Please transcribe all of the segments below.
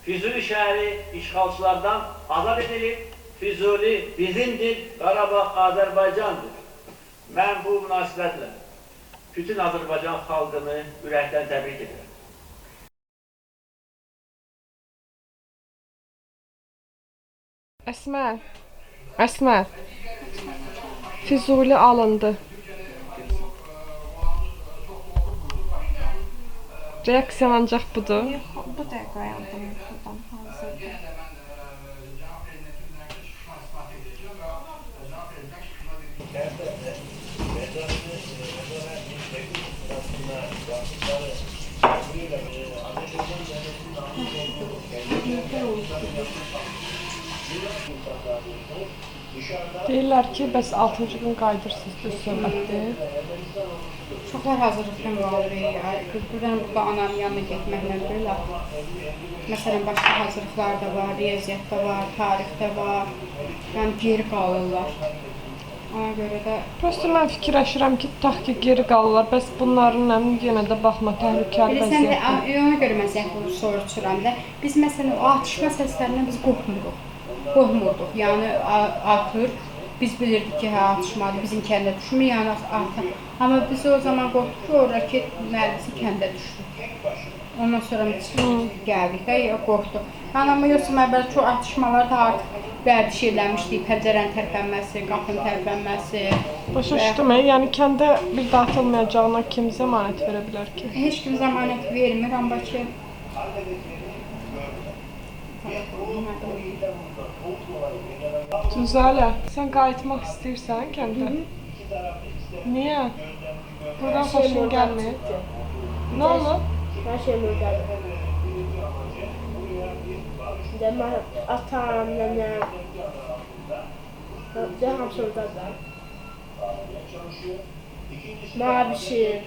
Füzuli şəhəri işğalçılardan azad edilib, Füzuli bizimdir, Qarabağ Azərbaycandır. Mən bu münasibətlə bütün Azərbaycan xalqını ürəkdən təbrik edirəm. Əsmər, Füzuli alındı. Reaksiyan ancaq budur. Bu dəqiqə yandım buradan hazırda. Deyirlər ki, bəs 6-cı gün qayıdırsınız, düz söhbətdir. Çoxlar hazırlıqdan qalır. Buradan burada ananın yanına getməklə belə. Məsələn, başqa hazırlıqlar da var, riyaziyyat da var, tarix də var. Yəni geri qalırlar. Ona görə də Prosto mən fikirləşirəm ki, tutaq ki, geri qalırlar, bəs bunların yenə də baxma təhlükəli bilirsən də, vəziyyətdir. ona görə mən zəhvuru soruşuram da. Biz məsələn o atışma səslərindən biz qorxmurduq. Yəni atır. Biz bilirdik ki, hə atışmadır, bizim kəndə düşmür, yəni atır. Amma biz o zaman qorxduq ki, o raket mərmisi kəndə düşdü. Ondan sonra gəldik də, qorxduq. Yəni amma yoxsa mən belə çox atışmalar da artıq vərdiş eləmişdik, pəncərənin tərpənməsi, qapının tərpənməsi. Başa düşdüm, yəni kəndə bir daha atılmayacağına kim zəmanət verə bilər ki? Heç kim zəmanət vermir, amma ki... Tüzalə, sən qayıtmaq istəyirsən kəndə? Niyə? Buradan xoşun gəlmir. Nə olub? Her şey buradadır. Mən atam, nənəm, hamısı oradadır. Mavişim.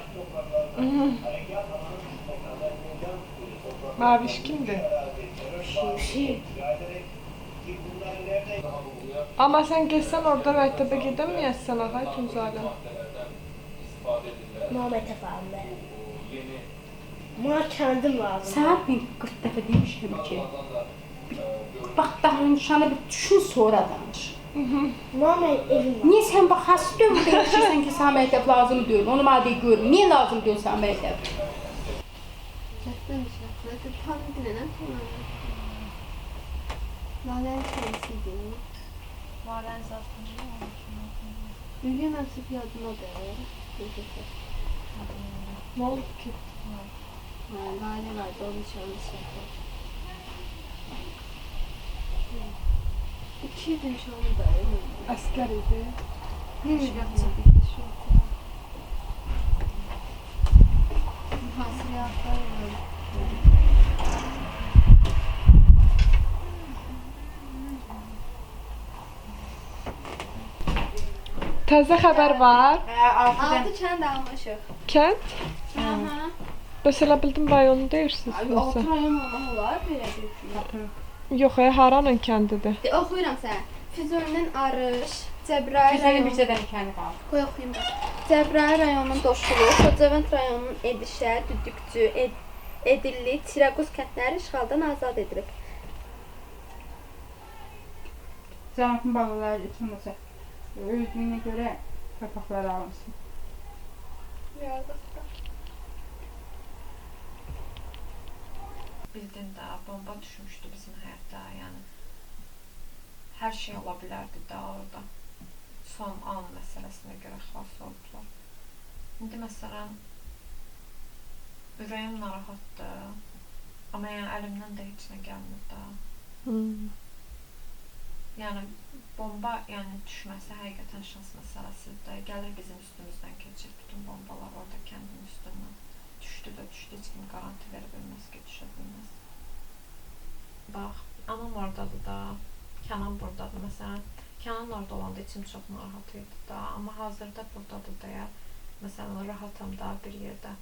Maviş kimdir? Amma sən getsən orada məktəbə gedəməyəsən, ağay Tüzalə. Muhammed falan ben. Bana kendim lazım. Sənə mən 40 dəfə demişəm ki, bax danışanı bir düşün sonra danış. Muhammed evim var. Niyə sən bax has dövrdə yaşayırsan ki, sənə məktəb lazım deyil, onu maddə görüm. Niyə lazım deyil sənə məktəb? Lalen kendisiydi. Lalen zaten ne olmuş? Bugün nasıl bir adım o da Nə olub ki? Lale vardı, onun çalışıyordu. 2 gün sonra da Əskər idi. ne yapacak? Hasriyatlar var. Təzə xəbər var. Altı kənd almışıq. Kənd? Aha. Bəs elə bildim rayonu deyirsiniz. Abi 6 rayon olmaq olar belə bir şey. Yox, haranın kəndidir? Oxuyuram sənə. Füzulidən Arış, Cəbrayıl Güzəli rayonu. bircə dənə kəndi qaldı. Qoy oxuyum da. Cəbrayıl rayonunun Doşkulu, Xocavənd rayonunun Edişə, Düdükçü, Edilli, Tiraquz kəndləri işğaldan azad edilib. Zəmanətin bağlıları üçün məsəl, özlüyünə görə torpaqları alınsın. Bildin də, bomba düşmüşdü bizim həyətdə, yəni hər şey ola bilərdi də orada. Son an məsələsinə görə xilas oldular. İndi məsələn, ürəyim narahatdır, amma yəni əlimdən də heç nə gəlmir də. Yəni bomba düşməsi həqiqətən şans məsələsidir. Gəlir bizim üstümüzdən keçir bütün bombalar orada kəndin üstündən. Düşdü də düşdü, heç kim garanti verə bilməz ki, düşə bilməz. Bax, anam oradadır da, Kənan buradadır məsələn. Kənan orada olanda içim çox narahat idi da, amma hazırda buradadır deyə, məsələn, rahatam da bir yerdə.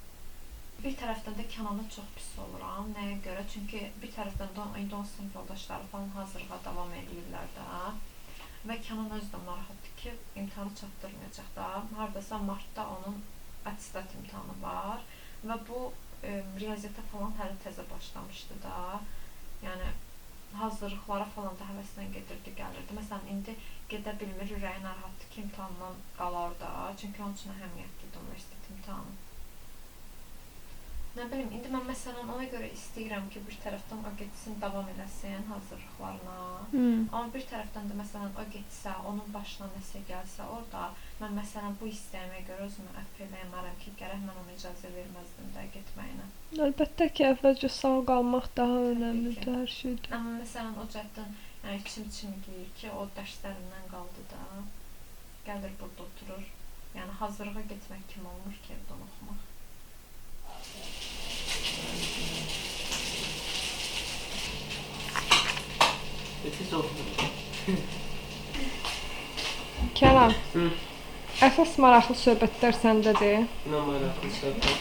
Bir tərəfdən də Kənana çox pis oluram. Nəyə görə? Çünki bir tərəfdən də indi onun sinif yoldaşları falan hazırlığa davam edirlər də. Və Kənan özü də narahatdır ki, imtahanı çatdırmayacaq da. Hardasa martda onun attestat imtahanı var və bu riyaziyyata falan hələ təzə başlamışdı da. Yəni hazırlıqlara falan da həvəslə gedirdi, gəlirdi. Məsələn, indi gedə bilmir, ürəyi narahatdır ki, imtahandan qalar da. Çünki onun üçün əhəmiyyətlidir universitet imtahanı. Nə bilim, indi mən məsələn ona görə istəyirəm ki, bir tərəfdən o getsin, davam eləsin hazırlıqlarına. Amma bir tərəfdən də məsələn o getsə, onun başına nəsə gəlsə, orada mən məsələn bu istəyimə görə özümü əfv eləyə ki, gərək mən ona icazə verməzdim də getməyinə. Əlbəttə ki, əvvəlcə sağ qalmaq daha önəmlidir hər şeydən. Amma məsələn o cəhətdən yəni içim deyir ki, o dərslərindən qaldı da. Gəlir burada oturur. Yəni hazırlığa getmək kimi olmur ki, evdən oxumaq. Kənan, əsas maraqlı söhbətlər səndədir. Nə maraqlı söhbət.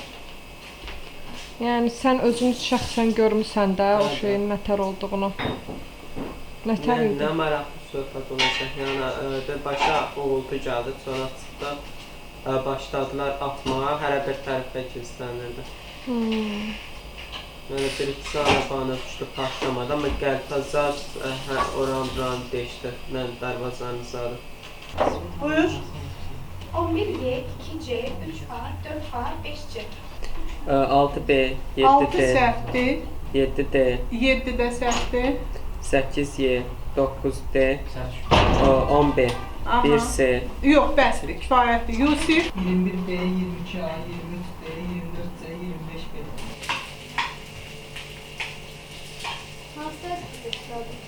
Yəni sən özün şəxsən görmüsən də o şeyin nətər olduğunu. Nətər idi? Nə maraqlı söhbət olacaq. Yəni başa uğultu gəldi, sonra çıxdı. Başladılar atmağa, hərə bir tərəfə gizlənirdi. Yəni bir-iki arabanı düşdü partlamada, amma Qəlpəzar oran deşdi, mən darvazanı zadı. Buyur. 11Y, 2C, 3A, 4A, 5C. 6B, 7D, 6 səhvdir, 7D, 7 də səhvdir. 8Y, 9D, 10B, Aha. 1C, Yox, bəsdir, kifayətdir. Yusif, 21B, 22A, 23D, 24C, 25B. Hansı dərs istədin?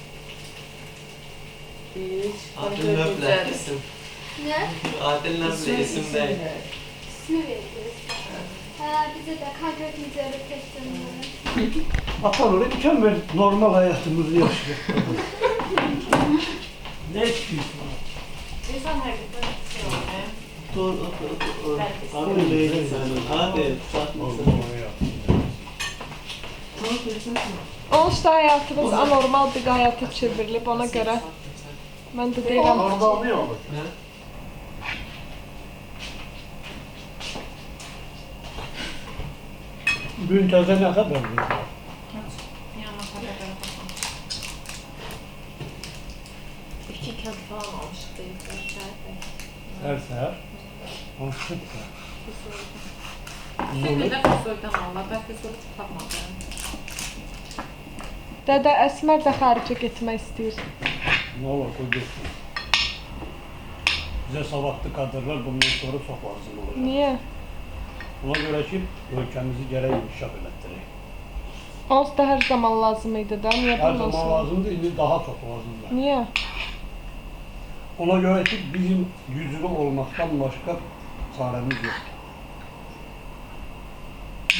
Adil Növlə isim. Nə? Adil Növlə isim deyil. İsmi verdiniz. Bizə də konkret necə testini. Atar oraya mükemmel normal hayatımızı yaşıyor. Ne istiyorsun? İnsan həqiqətən istəyir. Dur. Adil değil senin. Adil. Onsuz da həyatımız anormal bir həyata çevrilib, ona görə mən də deyirəm. Normal ne olur? Müntaza ne kadar veriyor? Yəni xəbərlərə baxın. 2 kağıt falan almışıq deyiblər şəhərdə. Her sefer. Hoşçak da. Şimdi də Füzuldan alırlar, mən Füzulu çox tapmadım. Dədə Əsmər də xaricə getmək istəyir. Ne olur koyuyorsun. Bize sabahlı kadırlar bundan sonra çok lazım olacak. Niyə? Ona göre ki ülkemizi gerek inkişaf ettireyim. Onsuz da hər zaman lazım idi də. Niyə Her bundan zaman sonra? lazımdı, indi daha çok lazımdı. Niyə? Ona göre ki bizim yüzlü olmaktan başka çaremiz yok.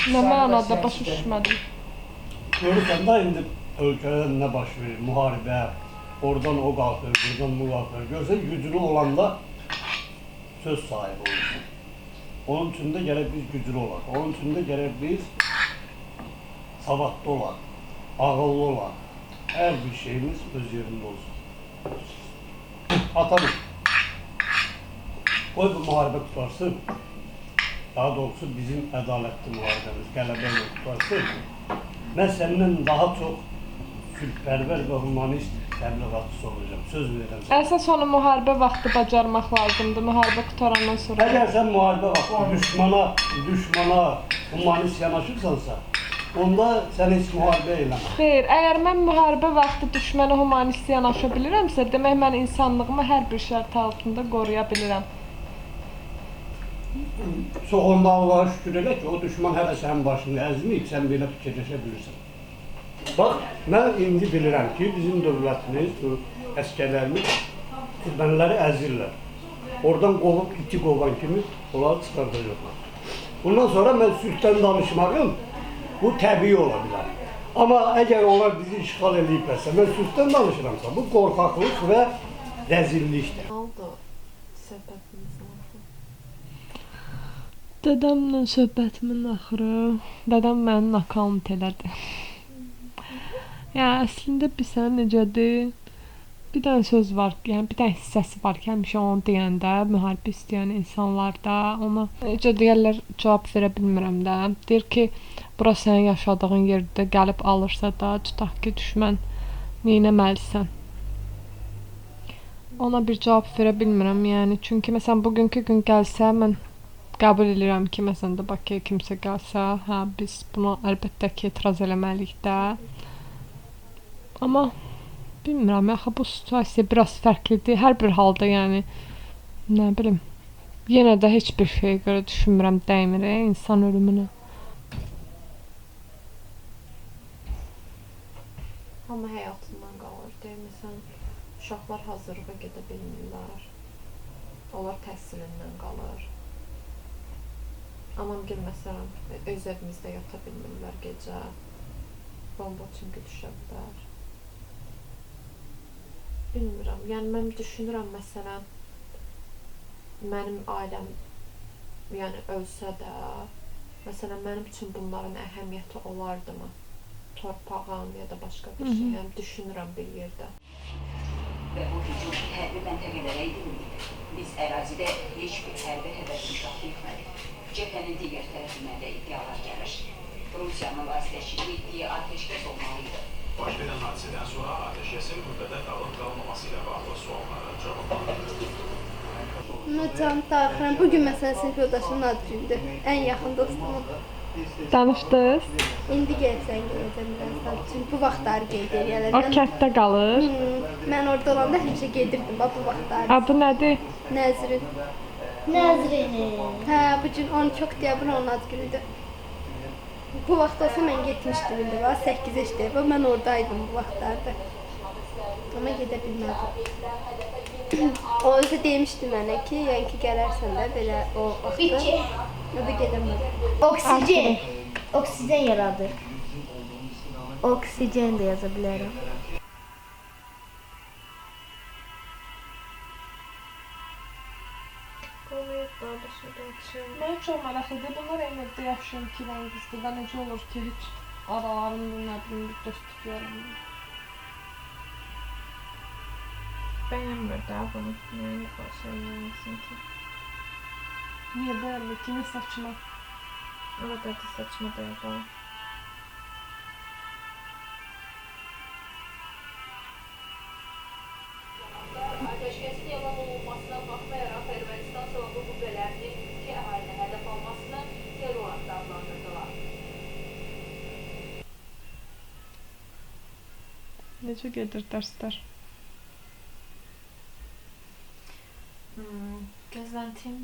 Nə mənada başa düşmədim. Görürsen de indi ülkede ne baş verir, muharebe, oradan o kalkıyor, buradan bu kalkıyor. Görsen güclü olan da söz sahibi olur. Onun için de gerek biz güclü olan, onun için de gerek biz savatlı olan, ağıllı olan, her bir şeyimiz öz yerinde olsun. Atalım. Koy bu muharebe tutarsın. Daha doğrusu bizim adaletli muharebemiz, qələbəyə tutarsın. Ben seninle daha çok sülhpərvər ve humanist təbliğatçısı olacağım. Söz verirəm sana. Əsas onu müharibə vaxtı bacarmaq lazımdır. Müharibə qutarandan sonra. Eğer sen muharebe vaxtı düşmana humanist yanaşırsansa, onda sen hiç muharebe eylemez. Xeyr, əgər mən müharibə vaxtı düşmənə humanist yanaşa bilirəmsə, demək mən insanlığımı hər bir şərt altında qoruya bilirəm. Soğunda Allah'a şükür elə ki, o düşman hələ sənin başını əzməyib, sən belə fikirləşə bilirsən. Bax, mən indi bilirəm ki, bizim dövlətimiz, bu əskərlərimiz erməniləri əzirlər. Oradan qovub, iti qovan kimi onları çıxardacaqlar. Bundan sonra mən sülhdən danışmağım, bu təbii ola bilər. Amma əgər onlar bizi işğal ediblərsə, mən sülhdən danışıramsa, bu qorxaqlıq və rəzillikdir. Nə oldu söhbətimizin axırı? Dədəmlə söhbətimin axırı, dədəm məni nakaunt elədi. Yəni əslində bilsən necədir? Bir dənə söz var, yəni bir dənə hissəsi var ki, həmişə onu deyəndə, müharibə istəyən insanlarda ona necə deyirlər, cavab verə bilmirəm də. Deyir ki, bura sənin yaşadığın yerdə gəlib alırsa da, tutaq ki, düşmən neynəməlisən? Ona bir cavab verə bilmirəm, yəni. Çünki məsələn bugünkü gün gəlsə, mən qəbul edirəm ki, məsələn də Bakıya kimsə gəlsə, hə biz buna əlbəttə ki, etiraz eləməliyik də. Amma bilmirəm, axı bu situasiya biraz fərqlidir. Hər bir halda, yəni nə bilim, yenə də heç bir şeyə görə düşünmürəm dəymir insan ölümünə. Amma həyatından qalır. Deyirsən, uşaqlar hazırlığa gedə bilmirlər. Onlar təhsilindən qalır. Amma bir məsələn, öz evimizdə yata bilmirlər gecə. Bomba çünki düşə bilər. Bilmirəm, yəni mən düşünürəm məsələn, mənim ailəm yəni ölsə də, məsələn mənim üçün bunların əhəmiyyəti olardımı? Torpağım ya da başqa bir şey, yəni düşünürəm bir yerdə. Və bu hücum hərbi məntəqələrə edilməyib. Biz ərazidə heç bir hərbi hədəf inşaatı etmədik. Cəbhənin digər tərəfindən də iddialar gəlir. Rusiyanın vasitəçiliyi etdiyi atəşkəs olmalıydı. Baş verən hadisədən sonra atəşkəsin müddətə qalıb qalmaması ilə bağlı suallara cavablandırıldı. Can darıxıram. Bugün məsələn sinif yoldaşımın ad gündür. Ən yaxın dostumun. Danışdınız? İndi gəlsən gələcəm birazdan. Çünki bu vaxtları qeyd edirlər. O kənddə qalır. Mən orada olanda həmişə gedirdim bu vaxtları. Adı nədir? Nəzrin. Hə, bugün 12 oktyabr onun ad günüdür. Bu vaxt olsa mən getmişdim indi var, 8 işdir. Mən oradaydım bu vaxtlarda. Amma gedə bilmədim. O özü demişdi mənə ki, yəni ki gələrsən də belə o vaxtda. O da gedəmədim. Oksijen yaradır. Oksijen de yaza bilərəm. Mənə çox maraqlıdır. Bunlar eyni evdə yaşayan iki van qızdır və necə olur ki, heç aralarında nə bilim bir dostluq yaranmır. Bəyənmir də bunu, yəni başa eləməsin ki. Niyə bəyənmir ki, nə saçma? O qədər də saçma deyil bu. Ateşkəsin yalan olunmasına baxmayaraq Ermənistan silahlı qüvvələrinin iki əhalini hədəf almasını terror aktı adlandırdılar. Necə gedir dərslər? Gözləntim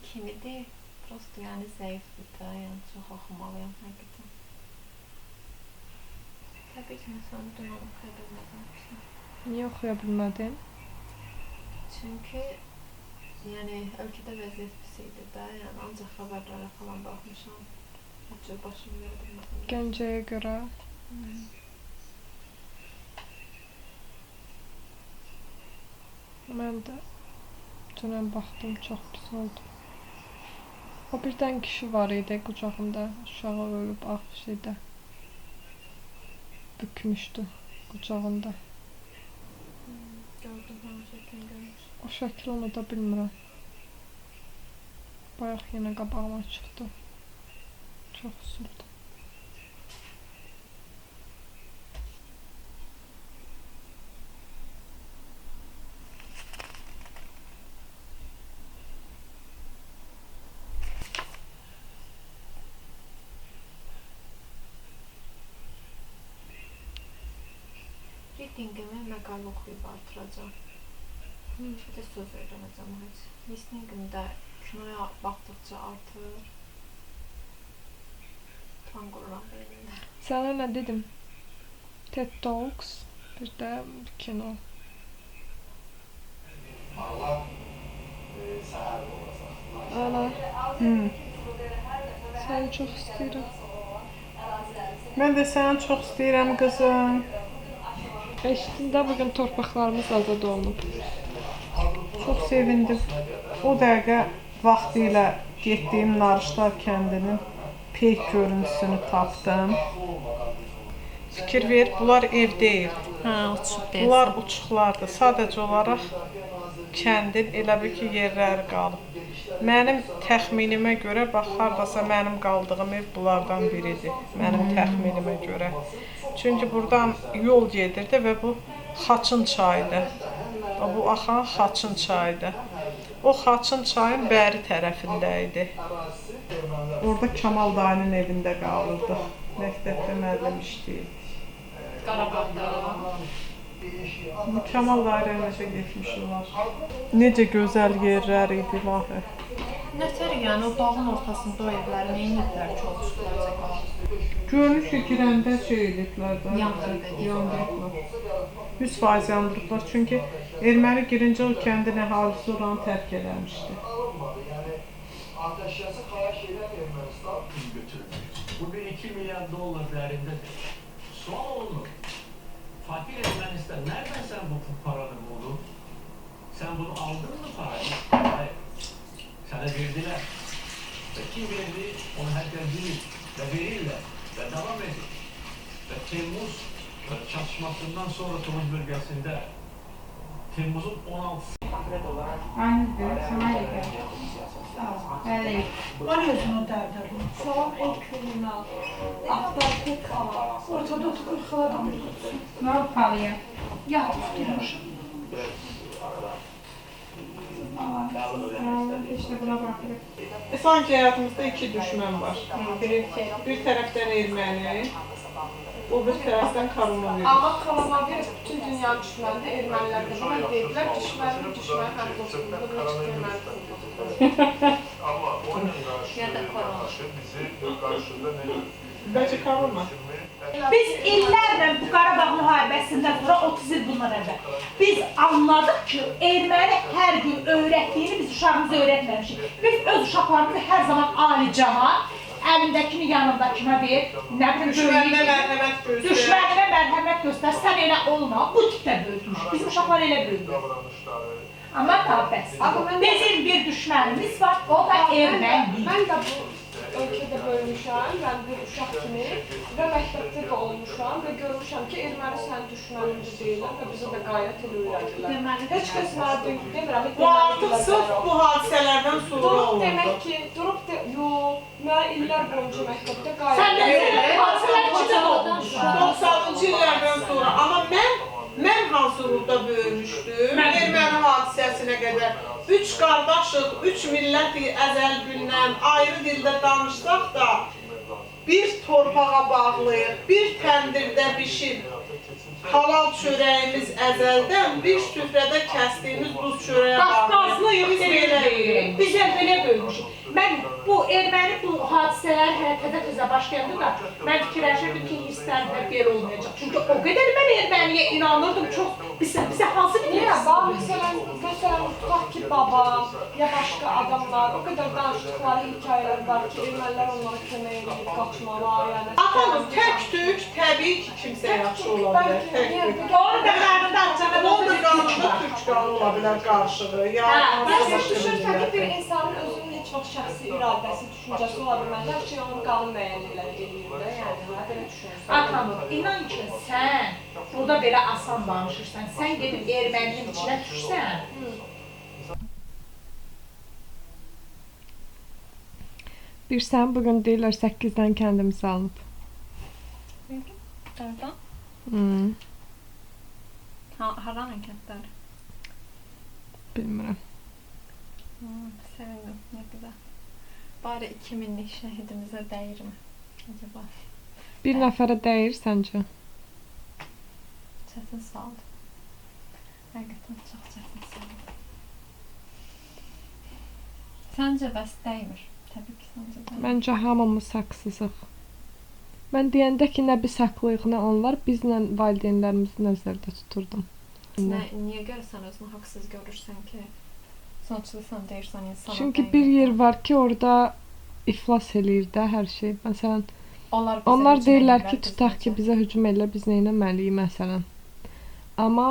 kimidir? Prosto yəni zəifdir də, yəni çox oxumalıyam həqiqətən. Təbii ki, insan dün onu oxuya bilmədim. Niyə oxuya bilmədin? Çünki yəni ölkədə vəziyyət pis idi də, yəni ancaq xəbərlərə falan baxmışam. Heç cür başımı verə bilmədim. Gəncəyə görə? Mən də dünən baxdım, çox pis oldu. O birdən kişi var idi qucağında, uşağı ölüb ağ şeydə. Bükmüşdü qucağında. Gördüm, hanı şəkilini görmüşüm. O şəkil onu da bilmirəm. Bayaq yenə qabağıma çıxdı. Çox üzüldüm. Readingimi məqalə oxuyub artıracam. Bir də söz öyrənəcəm heç. Listeningimdə kinoya baxdıqca artır. Tam qururam beynimdə. Sənə nə dedim? TED Talks, bir də kino. Ana. Səni çox istəyirəm. Mən də səni çox istəyirəm qızım. Eşitdində bugün torpaqlarımız azad olunub. Çox sevindim. O dəqiqə vaxtilə getdiyim Narışlar kəndinin peyk görüntüsünü tapdım. Fikir ver, bunlar ev deyil. Hə, uçub Bunlar deyəsən. uçuqlardır. Sadəcə olaraq kəndin elə bil ki, yerləri qalıb. Mənim təxminimə görə, bax, hardasa mənim qaldığım ev bunlardan biridir. Mənim təxminimə görə. Çünki buradan yol gedirdi və bu Xaçın çayıdır. Bu axan Xaçın çayıdır. O Xaçın çayın bəri tərəfində idi. Orada Kamal dayının evində qalırdıq. Məktəbdə müəllim işləyirdi. Kamal dayı necə getmiş olar. Necə gözəl yerlər idi vaxtı. Nətər yəni o dağın ortasında o evləri nə ediblər ki, uçublar. Görünür ki, girəndə şey ediblər də. Yandırıblar. 100% yandırıblar. Çünki erməni girincə o kəndin əhalisi oranı tərk eləmişdi. Ateşyası xahiş edən Ermənistan götürülmüş. Bu bir 2 milyar dolar değerindedir. Sual olunur. Fakir Ermənistan nereden sen bu paranı buldun? Sen bunu aldın mı parayı? Hayır. Sana verdiler. Ve kim verdi? Onu herkes bilir. Ve verirler. Ve devam edin. Ve Temmuz çatışmasından sonra Tumuz bölgesinde Temmuz'un 16'sı Aynıdır, sana elə Bəli. Var özünü dərdir. Salam el kriminal. Aktardık ama. Ortada oturup xaladan Nə olub palıya? yatıp durmuşum. İşte buna baxırıq. Sanki həyatımızda iki düşmən var. Bir tərəfdən erməni, o bir tərəfdən koronavirus. Ama koronavirüs bütün dünya düşmanı Ermeniler de buna dediler düşmanı hem dostluğunda Ama onun karşı bizi karşında ne görür? Bəlkə korona. Biz illərlə bu Qarabağ müharibəsindən sonra 30 il bundan əvvəl biz anladıq ki, erməni hər gün öyrətdiyini biz uşağımıza öyrətməmişik. Biz öz uşaqlarımızı hər zaman alicəmal, əlindəkini yanındakına ver, nə bilim Düşmənlə mərhəmət göstər. Düşmənlə mərhəmət göstər, sən elə olma, bu tipdə böyütmüşük. Bizim uşaqlar elə böyüdür. Amma daha bəs. Bizim bir düşmənimiz var, o da erməni. Ben de bu ülkede böyümüşəm, ben bir uşaq kimi ve məktəbdə də olmuşam ve görmüşəm ki, erməni sən düşmənimiz deyillər və bizə də qayət elə öyrətdilər. Heç kəs mənə demirəm. Bu artıq sırf bu hadisələrdən sonra Durub oldu. demək ki, yox, mən illər boyunca məktəbdə qayət Sən də hadisələr içində olmuşsun. 90-cı illərdən sonra. Amma mən hansı ruhda böyümüşdüm, erməni hadisəsinə qədər. 3 qardaşıq, 3 millət əzəl gündən ayrı dildə danışsaq da, bir torpağa bağlıyıq, bir təndirdə bişib, halal çörəyimiz əzəldən, bir süfrədə kəsdiyimiz duz çörəyə Qafqazlıyıq deyirik. Biz belə böyümüşük. Mən bu erməni bu hadisələr hələ təzə başlayanda da mən fikirləşirdim ki, hisslərdə belə olmayacaq. Çünki o qədər mən erməniyə inanırdım çox. Bizə hansı bir Məsələn, tutaq ki, babam ya başqa adamlar o qədər danışdıqları hekayələr var ki, ermənilər onlara kömək edir, qaçmalar, yəni. Atanım, tək-tük təbii ki, kimsə yaxşı ola bilər, tək-tük. Onu da qarnında açana Onu da qarnında türk qanı ola bilər qarşılığı. Məsələn, düşünürsən ki, bir insanın özünün heç vaxt şəxsi iradəsi, düşüncəsi ola bilməz. Hər şey onun qanun müəyyənlikləri eləyir də, yəni, belə düşünürsən. Atanım, inan ki, sən burada belə asan danışırsan, sən gedib erməninin içinə düşsən. Bir sən bugün deyirlər 8-dən kəndimizi alıb. Oradan? Haranın kəndləri? Bilmirəm. Sevindim, nə qədər. Bari 2000'lik şəhidimizə dəyirmi? Acaba? Bir nəfərə dəyir səncə? Çətin sualdır. Həqiqətən çox çətin sualdır. Səncə bəs dəymir? Təbii ki, səncə dəymir. Məncə hamımız haqsızıq. Mən deyəndə ki, nə biz haqlıyıq, nə onlar, bizlə valideynlərimizi nəzərdə tuturdum. Niyə görə sən özünü haqsız görürsən ki? Sonuçda sən deyirsən insana Çünki bir yer var ki, orada iflas eləyir də hər şey. Məsələn, onlar deyirlər ki, tutaq ki, bizə hücum elə, biz nə etməliyik məsələn. Amma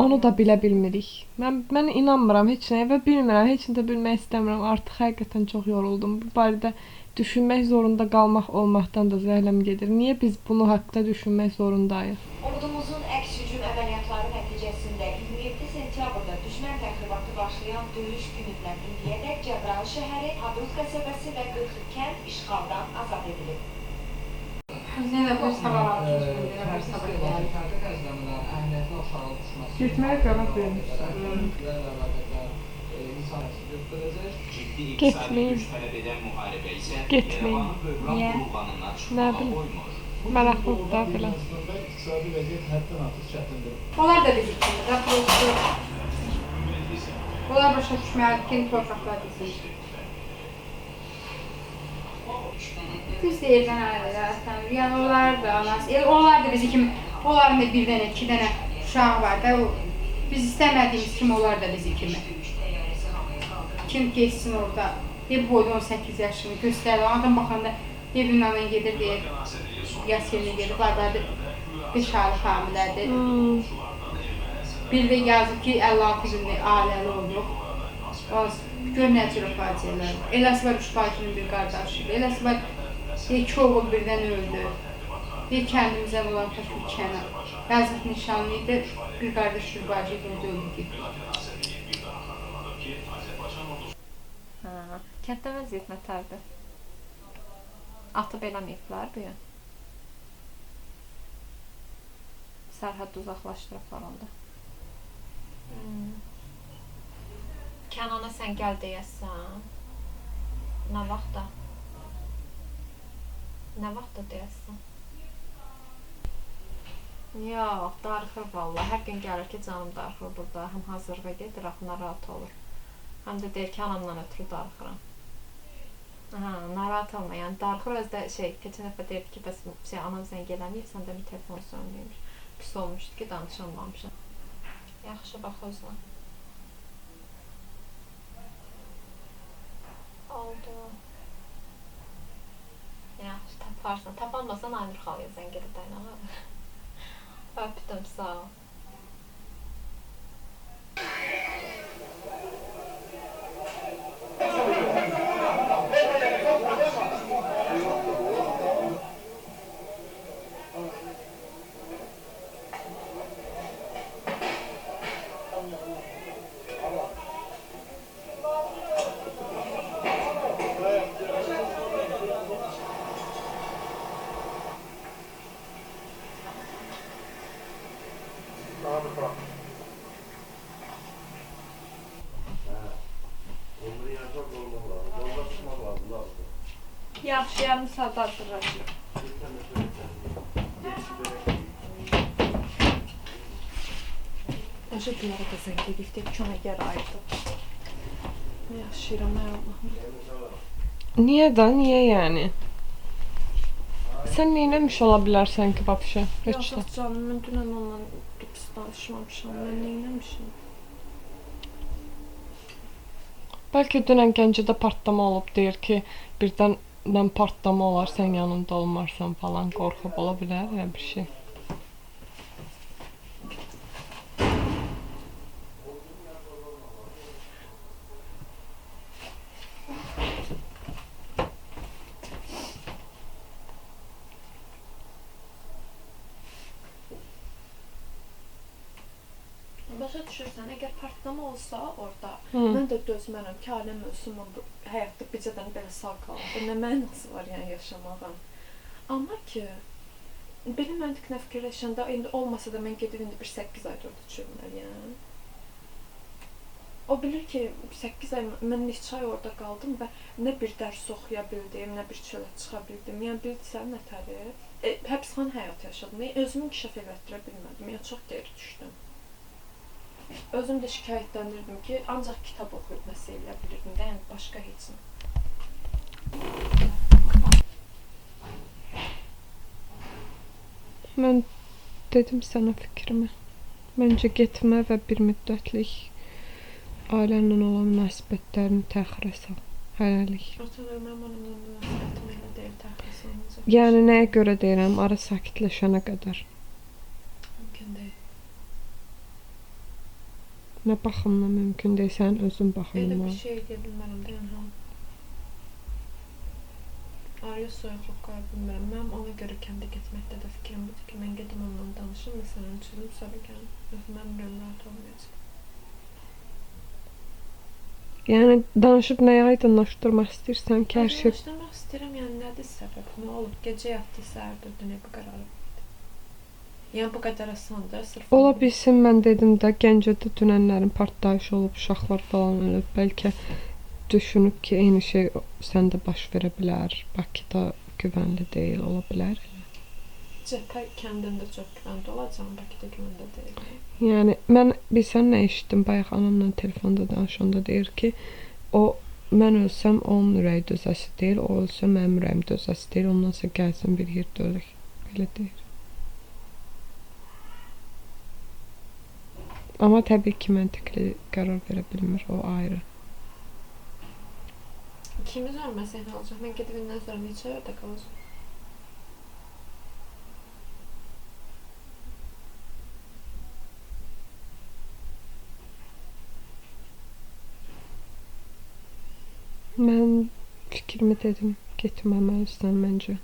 onu da bilə bilmirik. Mən inanmıram heç nəyə və bilmirəm, heç nə də bilmək istəmirəm. Artıq həqiqətən çox yoruldum. Bu barədə düşünmək zorunda qalmaq olmaqdan da zəhləm gedir. Niyə biz bunu haqqda düşünmək zorundayıq? Ordumuzun əks təxribatı başlayan döyüş günündən indiyədək Cəbrayıl şəhəri, Hadrut qəsəbəsi və 40 kənd işğaldan azad edilib. Yenə bir sabah almışız, yenə bir sabah gəldik. Getməyə qərar vermişsən. Getməyin. Getməyin. Niyə? Nə bilim. Maraqlıdır da belə. Onlar da bizi kimi də prosto. Onlar başa düşməlidir ki, torpaqlar bizim. Biz də yerdən ayrılırlar. Yəni onlar da anası, onlar da bizi kimi, onların da bir dənə, iki dənə uşağı var da, biz istəmədiyimiz kimi onlar da bizi kimi. Kim geçsin orada, bir boyda 18 yaşını göstərir, adam baxanda evin anın gedir deyir, yas yerinə gedir, qardadır, 5 aylıq hamilədir. Bir də yazıb ki, 56 gündə ailəli olduq. Gör nə cür faciələr. Eləsi var 3 bacının bir qardaşıdır, eləsi var 2 oğul birdən öldü. Bir kəndimizdən olan tək bir kənar. Yazıq nişanlıydı, bir qardaş bir bacı gündə öldü getdi. Kənddə vəziyyət nətərdir? Atıb eləməyiblər bu yan. Sərhəd uzaqlaşdırıblar onda. Kənana sən gəl deyəsən. Nə vaxtda? Nə vaxtda deyəsən? Yox, darıxır valla. Hər gün gəlir ki, canım darıxır burada. Həm hazırlığa gedir, axı narahat olur. Həm də deyir ki, anamdan ötürü darıxıram. Narahat olma, yəni darıxır özdə keçən dəfə deyirdi ki, bəs anam zəng eləməyib, sən də bir telefon sönməymiş. Pis olmuşdu ki, danışamamışam. Yaxşı, bax özünə. Oldu. Yaxşı, taparsan. Tapanmasan Aynur xalaya zəng edib dayanağa. Öpdüm, sağ ol. Yaxşı, yarım saat hazırlayacağım. Özür dilərim da zəng edibdik, çona yer ayırdı. Yaşayıram, ay Allahım. Niyə da, niyə yəni? Sən neynəmiş ola bilərsən ki, vapşə? Yox, canım, mən dünən onunla pis danışmamışam, mən neynəmişim? Bəlkə dünən Gəncədə partlama olub, deyir ki, birdən partlama olar, sən yanımda olmarsan falan, qorxub ola bilər, elə bir şey. Başa düşürsən, əgər partlama olsa orada, mən də dözmərəm ki, aləm ölsün, həyatda bircə dənə belə sağ qalır. Nə mənası var yəni yaşamağın. Amma ki, belə məntiqlə fikirləşəndə, indi olmasa da mən gedib indi bir 8 ay orada çürməliyəm. O bilir ki, 8 ay, mən neçə ay orada qaldım və nə bir dərs oxuya bildim, nə bir çölə çıxa bildim. Yəni, bildirsən nətəri? Həbsxan həyat yaşadım. Özümü inkişaf elətdirə bilmədim. Yəni, çox geri düşdüm. Özüm də şikayətləndirdim ki, ancaq kitab oxuyub nəsə elə bilirdim də, yəni başqa heç nə. Mən dedim sənə fikrimi. Məncə getmə və bir müddətlik ailənlə olan münasibətlərini təxirə sal. Hələlik. Atalar, mən onunla münasibətim elə deyil, təxirə salınacaq. Yəni, nəyə görə deyirəm, ara sakitləşənə qədər. Mümkün deyil. Nə baxımla mümkün deyil, sənin özün baxımla. Elə bir şey edə bilmərəm də, yəni. Araya soyuqluq qoya bilmərəm. Mənim ona görə kəndə getməkdə də fikrim budur ki, mən gedim onunla danışım, məsələn, çürüm, sonra gəlim. Yox, mən rahat olmayacaq. Yəni danışıb nəyə aydınlaşdırmaq istəyirsən ki, hər şey Aydınlaşdırmaq istəyirəm, yəni nədir səbəb? Nə olub? Gecə yatdı, səhər durdu, nə bu qərarı verdi? Yəni bu qədər asandır, sırf ola bilsin mən dedim də Gəncədə dünənlərin partlayışı olub, uşaqlar falan ölüb. Bəlkə düşünüb ki, eyni şey səndə baş verə bilər. Bakıda güvənli deyil, ola bilər. Cəbhə kəndində çox güvəndə olacaq, Bakıda güvəndə deyil. Yəni mən bilsən nə eşitdim? Bayaq anamla telefonda danışanda deyir ki, o mən ölsəm onun ürəyi dözəsi deyil, o ölsə mənim ürəyim dözəsi deyil. Ondan sonra gəlsin bir yerdə ölək. Belə deyir. Amma təbii ki, məntiqli qərar verə bilmir, o ayrı. İkimiz ölməsək nə olacaq? Mən gedib indən sonra neçə evdə qalacaq? Mən fikrimi dedim, getməməlisən məncə.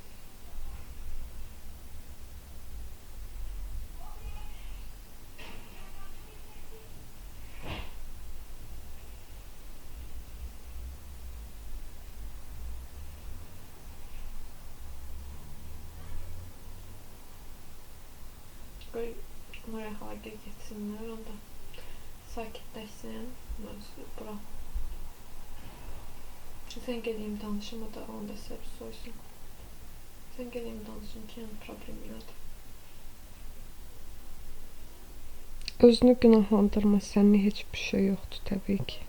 Qoy oraya hala getsinlər, onda sakitləşsin, bura. Sən gedeyim danışım, o da onda səbir soysun. Sən gedeyim danışım ki, yəni problemi nədir? Özünü günahlandırma, sənin heç bir şey yoxdur təbii ki.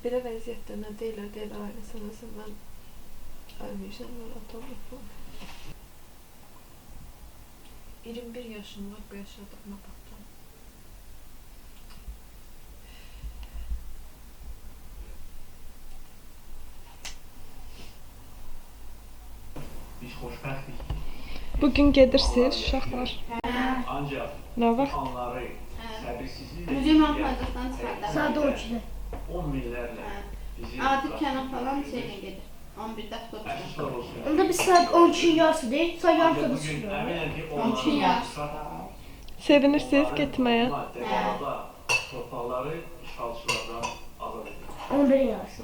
Belə vəziyyətdə nə deyilər, aynəsən özüm mən ölməyəcəm, rahat olmayım. 21 yaşım var, bu yaşadığıma baxdım. Biz xoşbəxtik. Bugün gedirsiniz uşaqlar. Ancaq Nə vaxt? anları səbirsizliklə Müzeyman Paytaxtdan çıxardı. Saat 12-də. 10 minlərlə bizi Adil Kənan falan şeylə gedir. 11-də avtobusla. əfsuslar olsun. Onda biz saat 12-nin yarısı deyil, saat yarısı da Bugün çıxırıq. əminəm ki, 12 yaş. Sevinirsiniz getməyə? Torpaqları işğalçılardan azad edir. 11-in yarısı.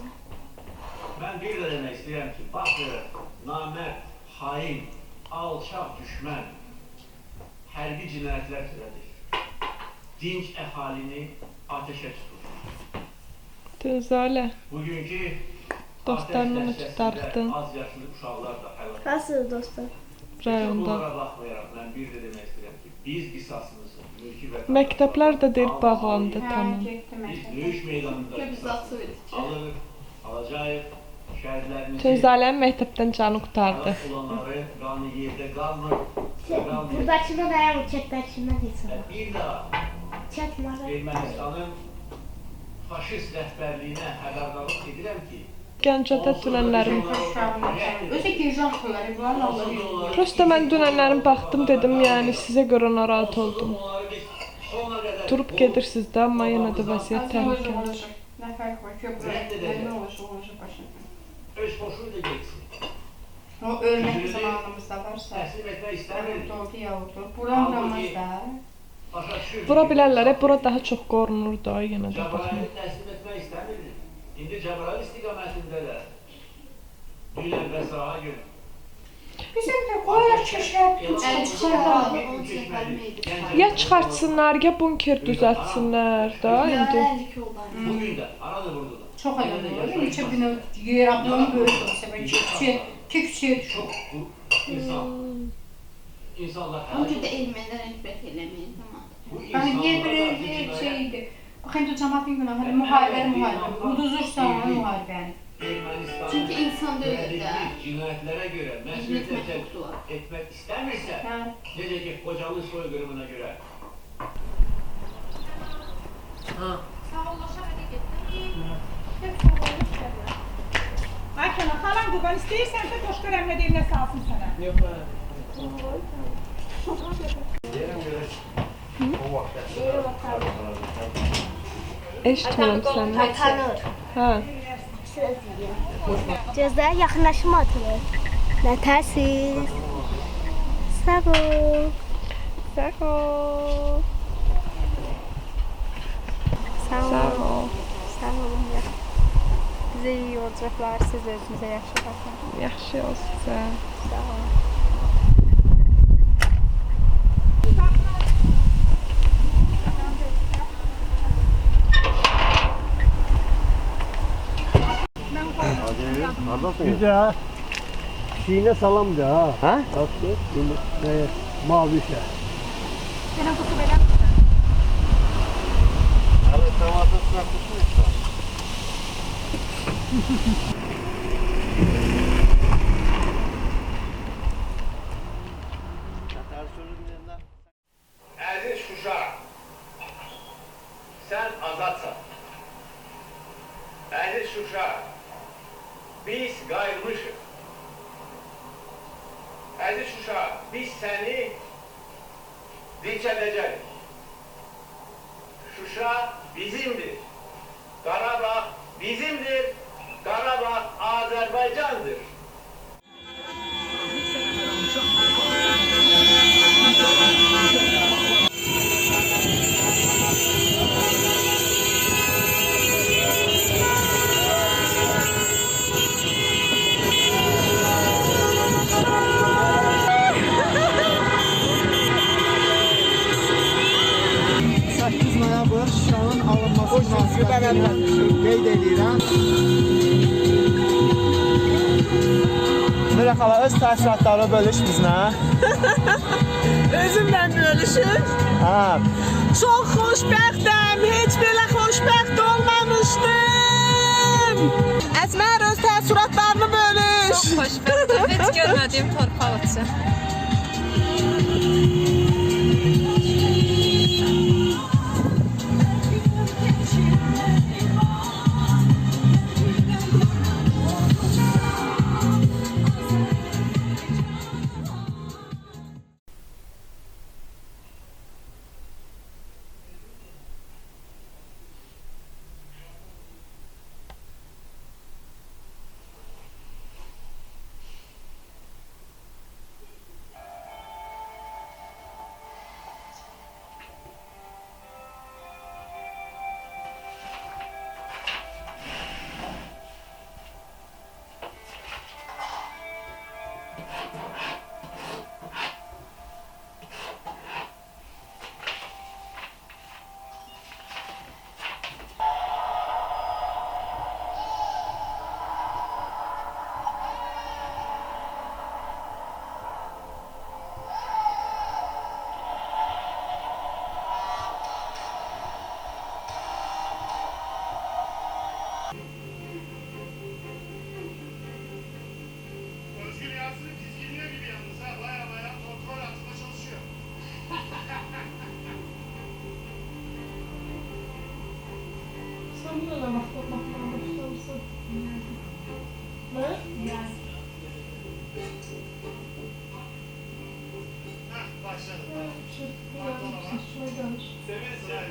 Mən bir də demək istəyirəm ki, baxırıq, namərd, hain, alçaq düşmən hərbi cinayətlər törədir. Dinc əhalini ateşə tutur. Tüzalə. Bugünkü Dostlarını mı ateş tutarıqdın? nəticəsində az yaşlı uşaqlar da həlak. Nasıl dostlar? Rayonda. Bunlara baxmayaraq mən bir də demək istəyirəm ki, biz qisasımızı mülki və Məktəblər də deyir bağlandı, tamam. biz döyüş meydanında alırıq, alacağıq, şəhidlərimizi Tüzalənin məktəbdən canı qutardı. olanları qanı yerdə qalmır. Buradakına dayanmır, çətdəkindən heç Və var. bir daha Çətmara. Ermənistanın faşist rəhbərliyinə xəbərdarlıq edirəm ki, Gəncədə dünənlərim. Özü ki, janxları var, Allah. Prosta mən dünənlərin baxdım, dedim, yəni sizə görə narahat oldum. Durub gedirsiniz də, amma yenə də vəziyyət təhlükəlidir. Nə fərq var? Köprülər nə olacaq başına. öz xoşu ilə geçsin. O ölmək zamanımızda varsa, Təslim etmək istəmir. doğru yavrudur. Bura uğramaz da. Başa düşür. Bura bilərlər, bura daha çox qorunur da, yenə də baxma. Cəbrayili təslim etmək istəmirdi. İndi Cəbrayil istiqamətindələr. Dünən və saha gün. Bizim də qoyar keşrət Ya çıxartsınlar, ya bunker düzəltsinlər da indi. Bugün də, arada burada da. Çox adam olur. Neçə bina yer ablanı böyük olsa, iki küçüyə düşür. Çox insan. İnsanlar Önce de elmenden nefret eləməyin, tamam. Bu Yani yer insanlara bir şeydi. Bakın bu cəmaətin günahı, müharibə. Uduzursa onu müharibəni. Ermənistanın Çünki insan deyil də. cinayətlərə görə məsuliyyət etmək istəmirsə, Hə. necə ki, Xocalı soyqırımına görə. Ay Kenan, xalan qurban istəyirsən də qoşqa rəmlədiyinə salsın sənə. Yox, mən. Deyirəm görə o vaxt Eşitmirəm səni. Tanır. Hə. Gözləri yaxınlaşma atılır. Nə tərsiz? Sağ ol. Sağ ol. Sağ ol. Sağ olun ya. Bizə iyi yolculuklar, siz özünüzə yaxşı baxın. Yaxşı ol sizə. Sağ olun. Bir de şeyine salam da ha. Ha? Tatlı. Mavi şey. Benim kutu belə. Evet, tavada sıkışmışsa. Əziz Şuşa, sən azadsan. Əziz Şuşa, biz qayılmışıq. Əziz Şuşa, biz səni dinçələcəyik. Şuşa bizimdir. Qarabağ bizimdir. Qarabağ Azərbaycandır. Şuşanın alınması münasibətini qeyd edirəm. Nurə xala, öz təəssüratları bölüş bizlə. Özümlə bölüşür. Hə. Çox xoşbəxtəm, heç belə xoşbəxt olmamışdım. Əsmər, öz təəssüratlarını bölüş. Çox xoşbəxtəm, heç görmədiyim torpaq üçün. Severiz ya.